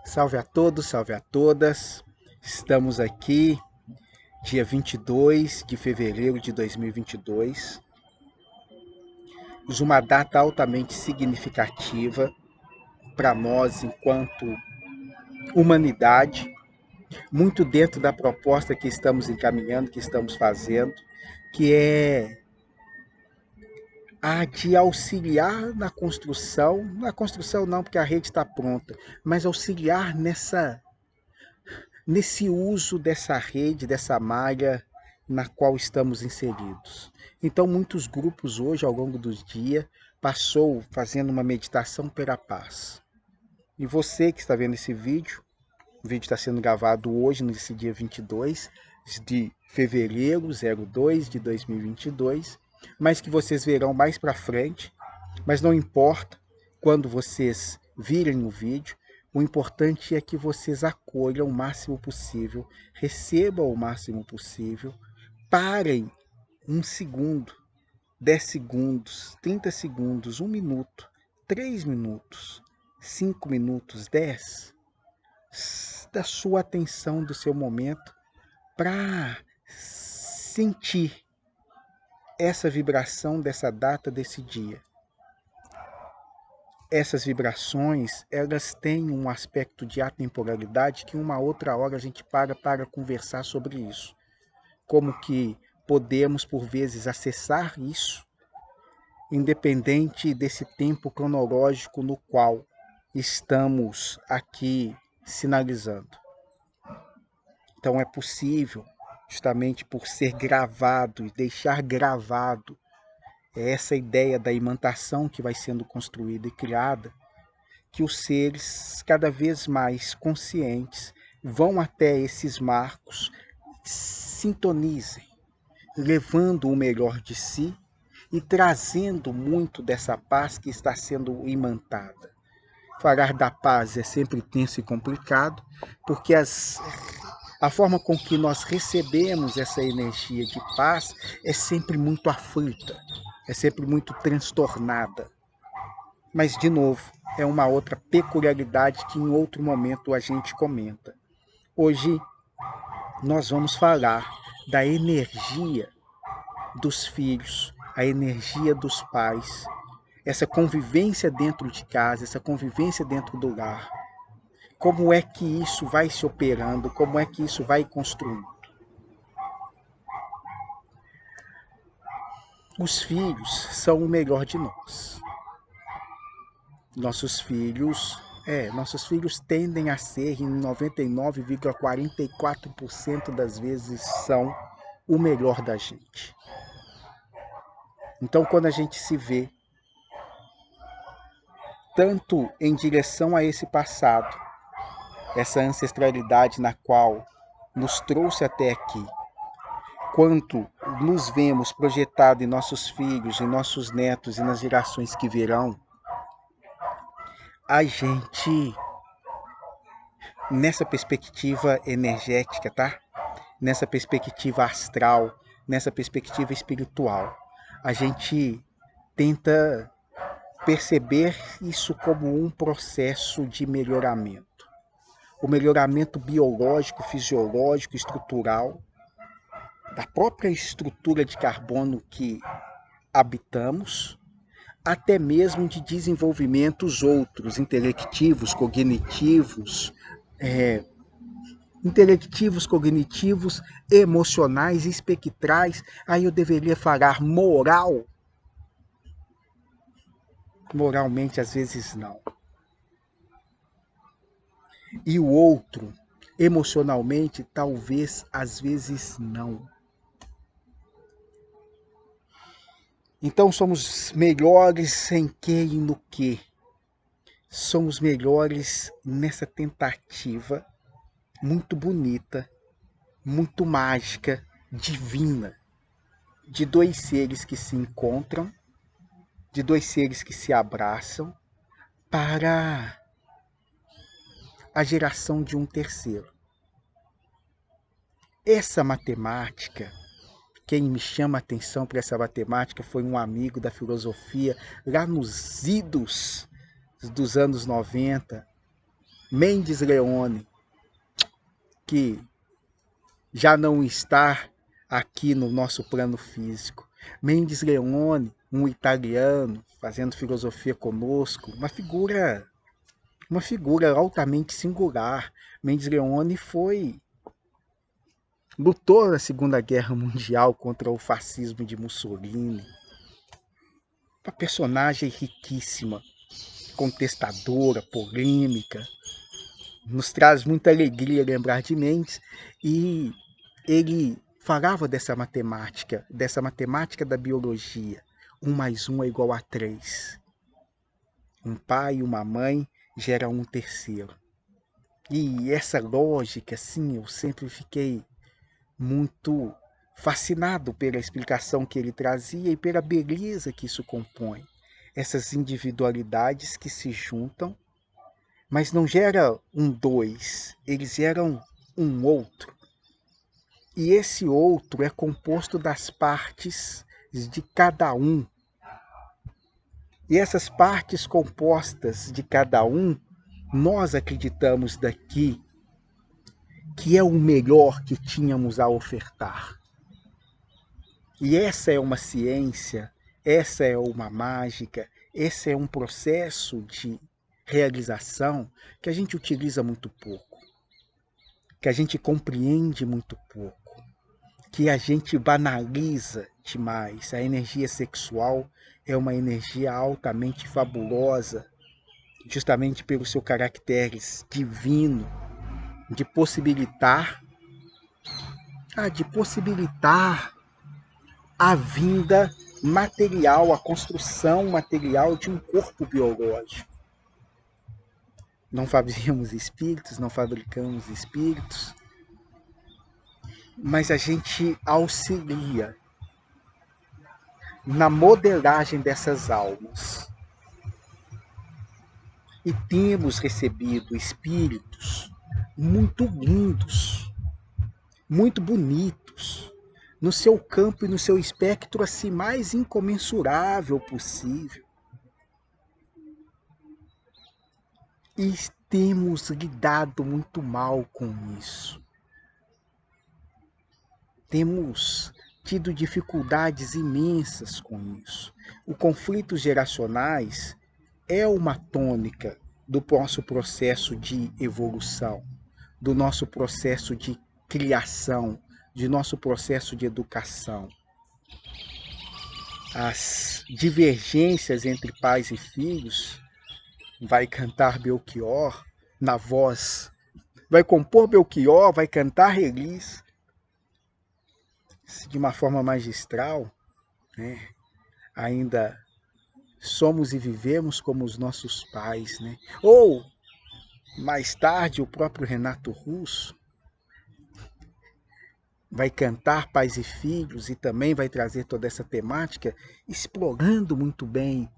Salve a todos, salve a todas. Estamos aqui, dia 22 de fevereiro de 2022, uma data altamente significativa para nós enquanto humanidade, muito dentro da proposta que estamos encaminhando, que estamos fazendo, que é a de auxiliar na construção não, porque a rede está pronta, mas auxiliar nesse uso dessa rede, dessa malha na qual estamos inseridos. Então, muitos grupos hoje, ao longo dos dias, passou fazendo uma meditação pela paz. E você que está vendo esse vídeo, o vídeo está sendo gravado hoje, nesse dia 22 de fevereiro, 02 de 2022, mas que vocês verão mais para frente, mas não importa quando vocês virem o vídeo, o importante é que vocês acolham o máximo possível, recebam o máximo possível, parem 1 segundo, 10 segundos, 30 segundos, 1 minuto, 3 minutos, 5 minutos, 10, da sua atenção, do seu momento, para sentir essa vibração dessa data, desse dia. Essas vibrações, elas têm um aspecto de atemporalidade que uma outra hora a gente para conversar sobre isso. Como que podemos, por vezes, acessar isso, independente desse tempo cronológico no qual estamos aqui sinalizando. Então é possível, justamente por ser gravado e deixar gravado, essa ideia da imantação que vai sendo construída e criada, que os seres cada vez mais conscientes vão até esses marcos, sintonizem, levando o melhor de si e trazendo muito dessa paz que está sendo imantada. Falar da paz é sempre tenso e complicado, porque a forma com que nós recebemos essa energia de paz é sempre muito aflita, é sempre muito transtornada. Mas, de novo, é uma outra peculiaridade que em outro momento a gente comenta. Hoje nós vamos falar da energia dos filhos, a energia dos pais, essa convivência dentro de casa, essa convivência dentro do lar. Como é que isso vai se operando, como é que isso vai construindo. Os filhos são o melhor de nós. Nossos filhos tendem a ser, em 99,44% das vezes, são o melhor da gente. Então, quando a gente se vê tanto em direção a esse passado, essa ancestralidade na qual nos trouxe até aqui, quanto nos vemos projetado em nossos filhos, em nossos netos e nas gerações que virão, a gente, nessa perspectiva energética, tá? Nessa perspectiva astral, nessa perspectiva espiritual, a gente tenta perceber isso como um processo de melhoramento. O melhoramento biológico, fisiológico, estrutural, da própria estrutura de carbono que habitamos, até mesmo de desenvolvimentos outros, intelectivos, cognitivos, emocionais, espectrais. Aí eu deveria falar moral? Moralmente, às vezes, não. E o outro, emocionalmente, talvez, às vezes, não. Então, somos melhores em que e no que? Somos melhores nessa tentativa muito bonita, muito mágica, divina, de dois seres que se encontram, de dois seres que se abraçam, para a geração de um terceiro. Essa matemática, quem me chama a atenção para essa matemática foi um amigo da filosofia lá nos idos dos anos 90, Mendes Leone, que já não está aqui no nosso plano físico. Mendes Leone, um italiano, fazendo filosofia conosco, uma figura altamente singular. Mendes Leone lutou na Segunda Guerra Mundial contra o fascismo de Mussolini. Uma personagem riquíssima, contestadora, polêmica. Nos traz muita alegria lembrar de Mendes, e ele falava dessa matemática da biologia. 1 mais 1 é igual a 3. Um pai e uma mãe geram um terceiro. E essa lógica, assim, eu sempre fiquei muito fascinado pela explicação que ele trazia e pela beleza que isso compõe. Essas individualidades que se juntam, mas não gera um dois, eles geram um outro. E esse outro é composto das partes de cada um. E essas partes compostas de cada um, nós acreditamos daqui que é o melhor que tínhamos a ofertar. E essa é uma ciência, essa é uma mágica, esse é um processo de realização que a gente utiliza muito pouco, que a gente compreende muito pouco, que a gente banaliza demais. A energia sexual é uma energia altamente fabulosa, justamente pelo seu caráter divino, de possibilitar a vinda material, a construção material de um corpo biológico. Não fazemos espíritos, não fabricamos espíritos, mas a gente auxilia na modelagem dessas almas. E temos recebido espíritos muito lindos, muito bonitos, no seu campo e no seu espectro assim mais incomensurável possível. E temos lidado muito mal com isso. Temos tido dificuldades imensas com isso. Os conflitos geracionais é uma tônica do nosso processo de evolução, do nosso processo de criação, de nosso processo de educação. As divergências entre pais e filhos, vai cantar Belchior na voz, vai compor Belchior, vai cantar Elis de uma forma magistral, né? Ainda somos e vivemos como os nossos pais, né? Ou mais tarde o próprio Renato Russo vai cantar Pais e Filhos e também vai trazer toda essa temática, explorando muito bem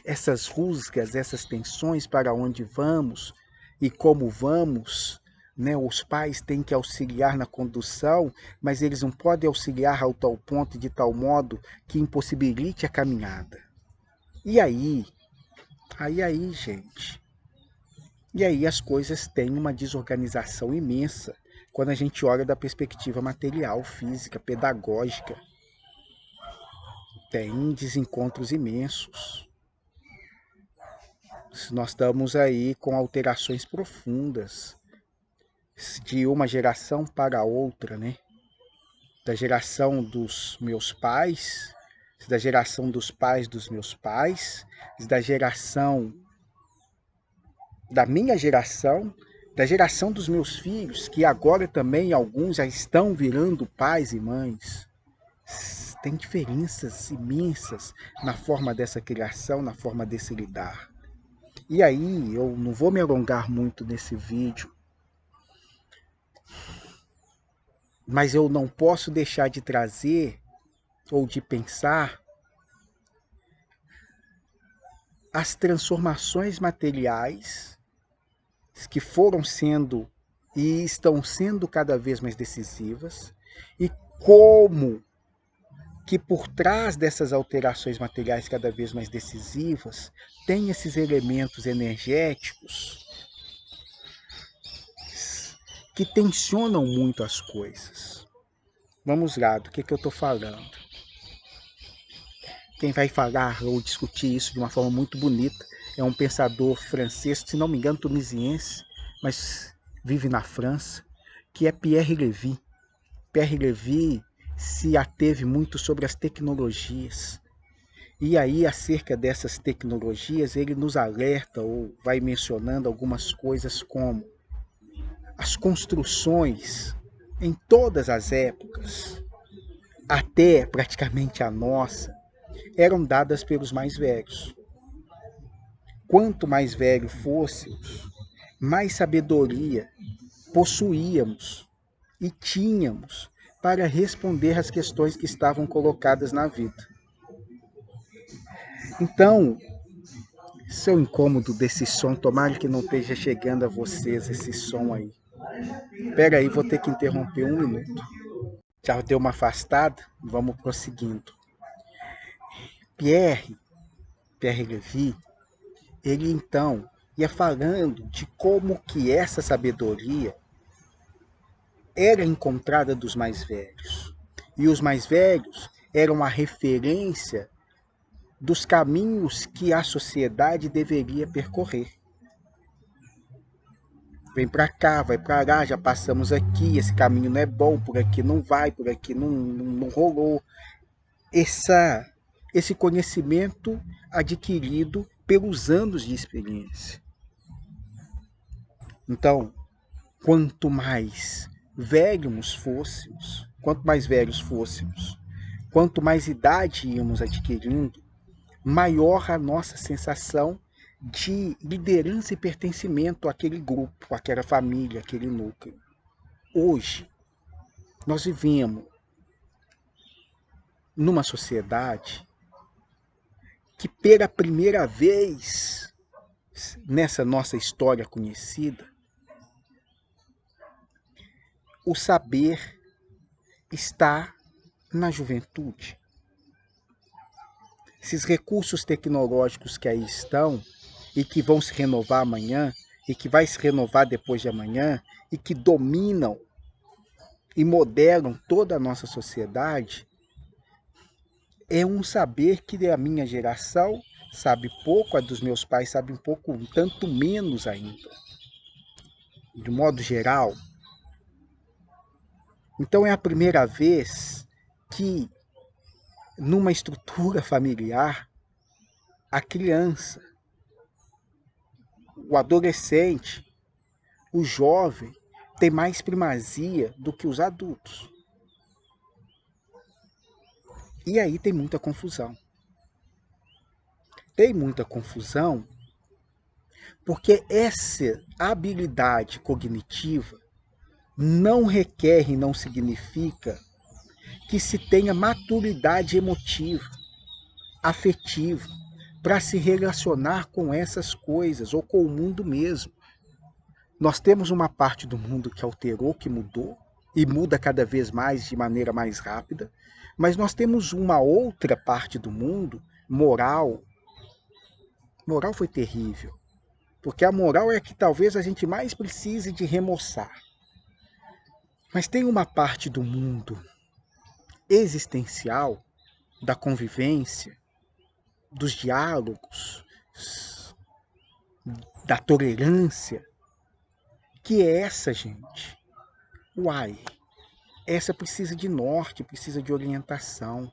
essas rusgas, essas tensões, para onde vamos e como vamos, né? Os pais têm que auxiliar na condução, mas eles não podem auxiliar ao tal ponto, de tal modo que impossibilite a caminhada. E aí, gente, e aí as coisas têm uma desorganização imensa quando a gente olha da perspectiva material, física, pedagógica. Tem desencontros imensos. Nós estamos aí com alterações profundas de uma geração para outra, né? Da geração dos meus pais, da geração dos pais dos meus pais, da geração da minha geração, da geração dos meus filhos, que agora também alguns já estão virando pais e mães. Tem diferenças imensas na forma dessa criação, na forma desse lidar. E aí, eu não vou me alongar muito nesse vídeo, mas eu não posso deixar de trazer ou de pensar as transformações materiais que foram sendo e estão sendo cada vez mais decisivas, e como que por trás dessas alterações materiais cada vez mais decisivas, tem esses elementos energéticos que tensionam muito as coisas. Vamos lá, do que eu estou falando? Quem vai falar ou discutir isso de uma forma muito bonita é um pensador francês, se não me engano, tunisiense, mas vive na França, que é Pierre Levy. Pierre Levy se ateve muito sobre as tecnologias. E aí, acerca dessas tecnologias, ele nos alerta ou vai mencionando algumas coisas como as construções em todas as épocas, até praticamente a nossa, eram dadas pelos mais velhos. Quanto mais velho fôssemos, mais sabedoria possuíamos e tínhamos para responder às questões que estavam colocadas na vida. Então, seu incômodo desse som, tomara que não esteja chegando a vocês esse som aí. Espera aí, vou ter que interromper um minuto. Já deu uma afastada? Vamos prosseguindo. Pierre Levy, ele então ia falando de como que essa sabedoria era encontrada dos mais velhos. E os mais velhos eram a referência dos caminhos que a sociedade deveria percorrer. Vem para cá, vai para lá, já passamos aqui, esse caminho não é bom, por aqui não vai, por aqui não rolou. Esse conhecimento adquirido pelos anos de experiência. Então, quanto mais velhos fôssemos, quanto mais idade íamos adquirindo, maior a nossa sensação de liderança e pertencimento àquele grupo, àquela família, àquele núcleo. Hoje, nós vivemos numa sociedade que pela primeira vez nessa nossa história conhecida, o saber está na juventude. Esses recursos tecnológicos que aí estão e que vão se renovar amanhã e que vai se renovar depois de amanhã e que dominam e modelam toda a nossa sociedade, é um saber que a minha geração sabe pouco, a dos meus pais sabe um pouco, um tanto menos ainda, de modo geral. Então é a primeira vez que, numa estrutura familiar, a criança, o adolescente, o jovem, tem mais primazia do que os adultos. E aí tem muita confusão. Tem muita confusão porque essa habilidade cognitiva não requer e não significa que se tenha maturidade emotiva, afetiva, para se relacionar com essas coisas ou com o mundo mesmo. Nós temos uma parte do mundo que alterou, que mudou, e muda cada vez mais de maneira mais rápida, mas nós temos uma outra parte do mundo, moral. Moral foi terrível, porque a moral é que talvez a gente mais precise de remoçar. Mas tem uma parte do mundo existencial, da convivência, dos diálogos, da tolerância, que é essa, gente. Uai, essa precisa de norte, precisa de orientação.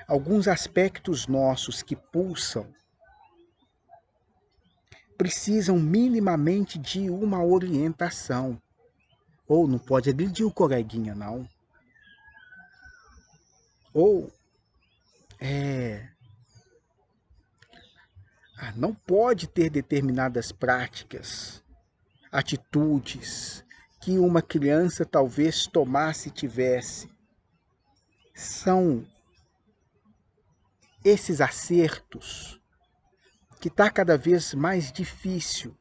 Alguns aspectos nossos que pulsam precisam minimamente de uma orientação. Ou não pode agredir o coleguinha, não. Ou não pode ter determinadas práticas, atitudes que uma criança talvez tomasse e tivesse. São esses acertos que está cada vez mais difícil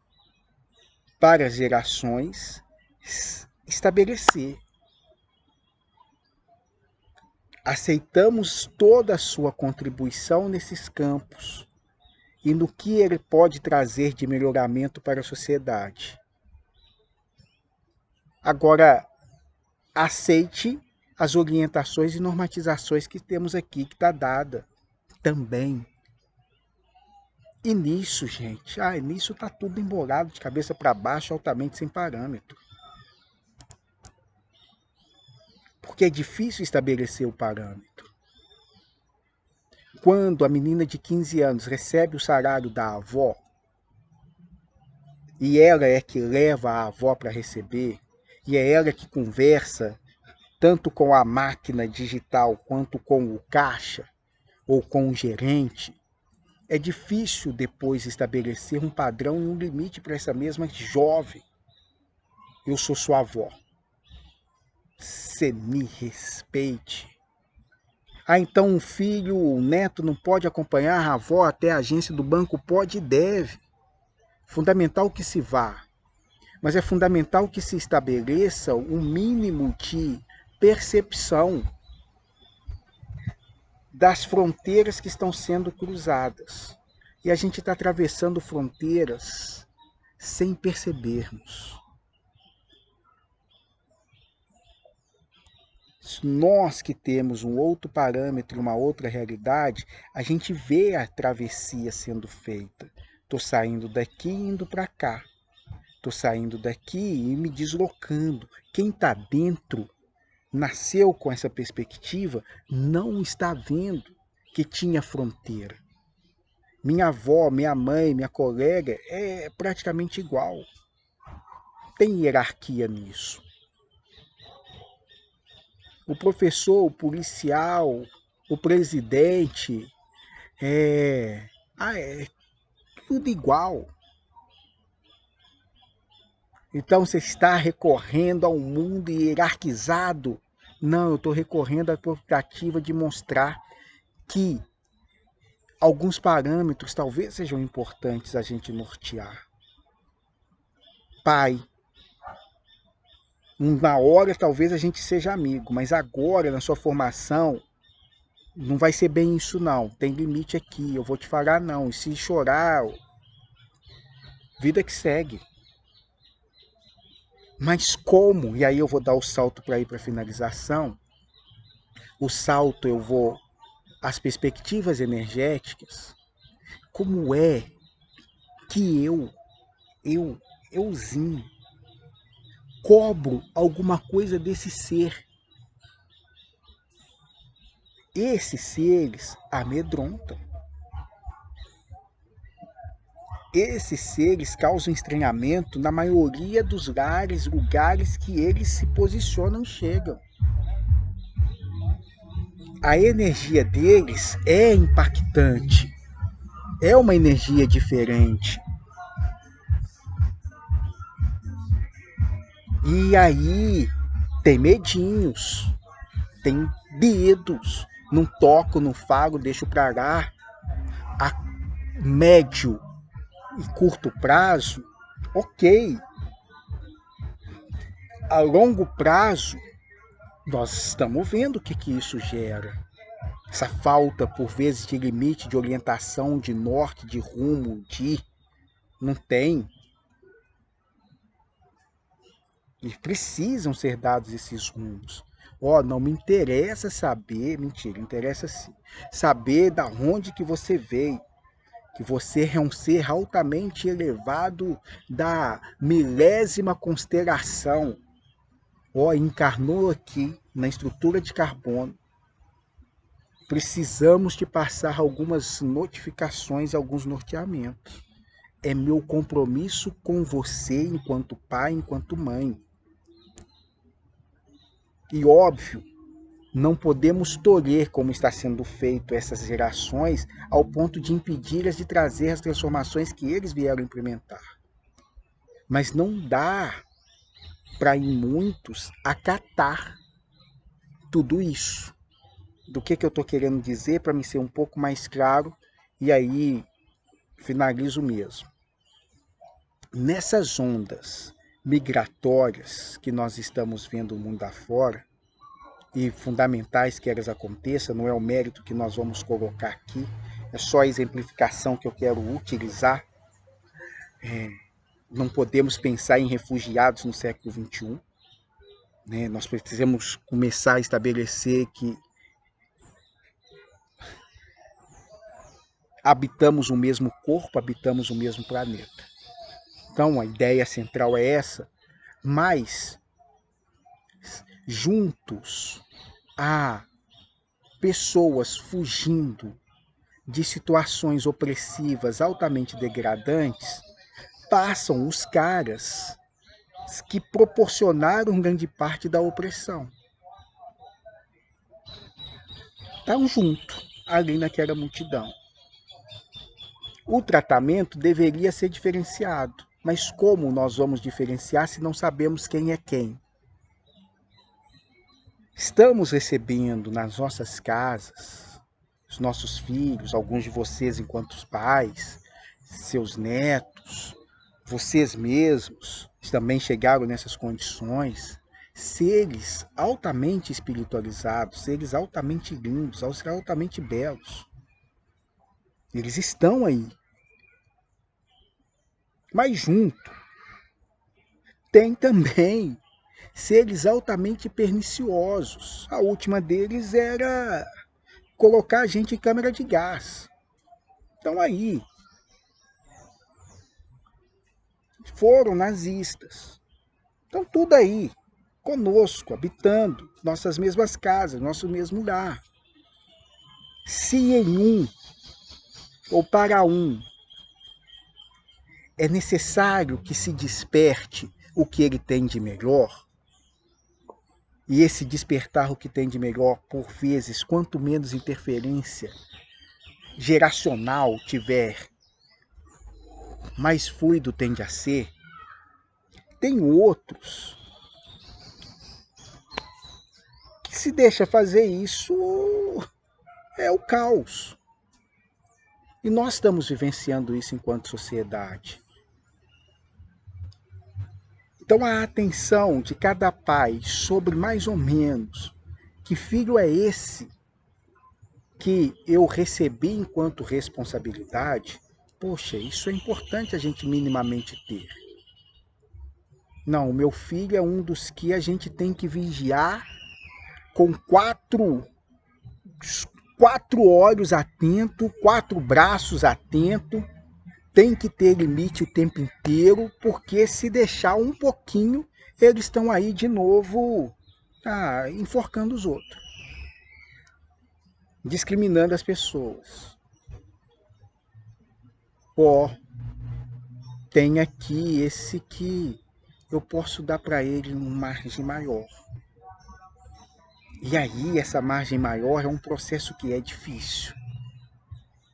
para as gerações estabelecer. aceitamos toda a sua contribuição nesses campos e no que ele pode trazer de melhoramento para a sociedade. Agora, aceite as orientações e normatizações que temos aqui, que está dada também. E nisso, gente, nisso está tudo embolado de cabeça para baixo, altamente sem parâmetro. Porque é difícil estabelecer o parâmetro. Quando a menina de 15 anos recebe o salário da avó, e ela é que leva a avó para receber, e é ela que conversa tanto com a máquina digital quanto com o caixa ou com o gerente, é difícil depois estabelecer um padrão e um limite para essa mesma jovem. Eu sou sua avó. Você me respeite. Então um filho ou um neto não pode acompanhar a avó até a agência do banco? Pode e deve. Fundamental que se vá. Mas é fundamental que se estabeleça um mínimo de percepção das fronteiras que estão sendo cruzadas. E a gente está atravessando fronteiras sem percebermos. Nós que temos um outro parâmetro, uma outra realidade, a gente vê a travessia sendo feita. Estou saindo daqui e indo para cá. Estou saindo daqui e me deslocando. Quem está dentro, nasceu com essa perspectiva, não está vendo que tinha fronteira. Minha avó, minha mãe, minha colega é praticamente igual. Tem hierarquia nisso. O professor, o policial, o presidente, é tudo igual. Então você está recorrendo a um mundo hierarquizado? Não, eu estou recorrendo à tentativa de mostrar que alguns parâmetros talvez sejam importantes a gente nortear. Pai. Na hora talvez a gente seja amigo, mas agora na sua formação não vai ser bem isso não. Tem limite aqui, eu vou te falar não. E se chorar, vida que segue. Mas como? E aí eu vou dar o salto para ir para a finalização. O salto eu vou às perspectivas energéticas. Como é que euzinho, cobro alguma coisa desse ser? Esses seres amedrontam. Esses seres causam estranhamento na maioria dos lugares que eles se posicionam e chegam. A energia deles é impactante, é uma energia diferente. E aí tem medinhos, tem dedos, não toco, não falo, deixo pra lá. A médio e curto prazo, ok. A longo prazo, nós estamos vendo o que isso gera. Essa falta, por vezes, de limite, de orientação, de norte, de rumo, não tem. E precisam ser dados esses rumos. Não me interessa saber, mentira, interessa sim. Saber da onde que você veio. Que você é um ser altamente elevado da milésima constelação. Encarnou aqui na estrutura de carbono. Precisamos de passar algumas notificações, alguns norteamentos. É meu compromisso com você enquanto pai, enquanto mãe. E óbvio, não podemos tolher como está sendo feito essas gerações ao ponto de impedi-las de trazer as transformações que eles vieram implementar. Mas não dá para em muitos acatar tudo isso. Do que eu estou querendo dizer para me ser um pouco mais claro e aí finalizo mesmo. Nessas ondas migratórias que nós estamos vendo o mundo afora, e fundamentais que elas aconteçam, não é o mérito que nós vamos colocar aqui, é só a exemplificação que eu quero utilizar. Não podemos pensar em refugiados no século XXI, né? Nós precisamos começar a estabelecer que habitamos o mesmo corpo, habitamos o mesmo planeta. Então a ideia central é essa, mas juntos a pessoas fugindo de situações opressivas altamente degradantes, passam os caras que proporcionaram grande parte da opressão. Estão junto ali naquela multidão. O tratamento deveria ser diferenciado, mas como nós vamos diferenciar se não sabemos quem é quem? Estamos recebendo nas nossas casas os nossos filhos, alguns de vocês enquanto pais, seus netos, vocês mesmos também chegaram nessas condições, seres altamente espiritualizados, seres altamente lindos, altamente belos. Eles estão aí. Mas junto tem também seres altamente perniciosos. A última deles era colocar a gente em câmara de gás. Então aí foram nazistas. Então tudo aí, conosco, habitando nossas mesmas casas, nosso mesmo lar. Se em um, ou para um, é necessário que se desperte o que ele tem de melhor, e esse despertar o que tem de melhor, por vezes, quanto menos interferência geracional tiver, mais fluido tende a ser. Tem outros que se deixa fazer isso, é o caos. E nós estamos vivenciando isso enquanto sociedade. Então a atenção de cada pai sobre mais ou menos que filho é esse que eu recebi enquanto responsabilidade, poxa, isso é importante a gente minimamente ter. Não, o meu filho é um dos que a gente tem que vigiar com quatro olhos atentos, 4 braços atentos, tem que ter limite o tempo inteiro, porque se deixar um pouquinho, eles estão aí de novo enforcando os outros, discriminando as pessoas. Tem aqui esse que eu posso dar para ele uma margem maior. E aí essa margem maior é um processo que é difícil.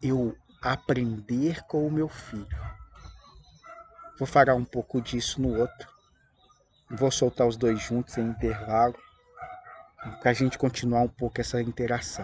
Eu aprender com o meu filho. Vou falar um pouco disso no outro. Vou soltar os dois juntos em intervalo, para a gente continuar um pouco essa interação.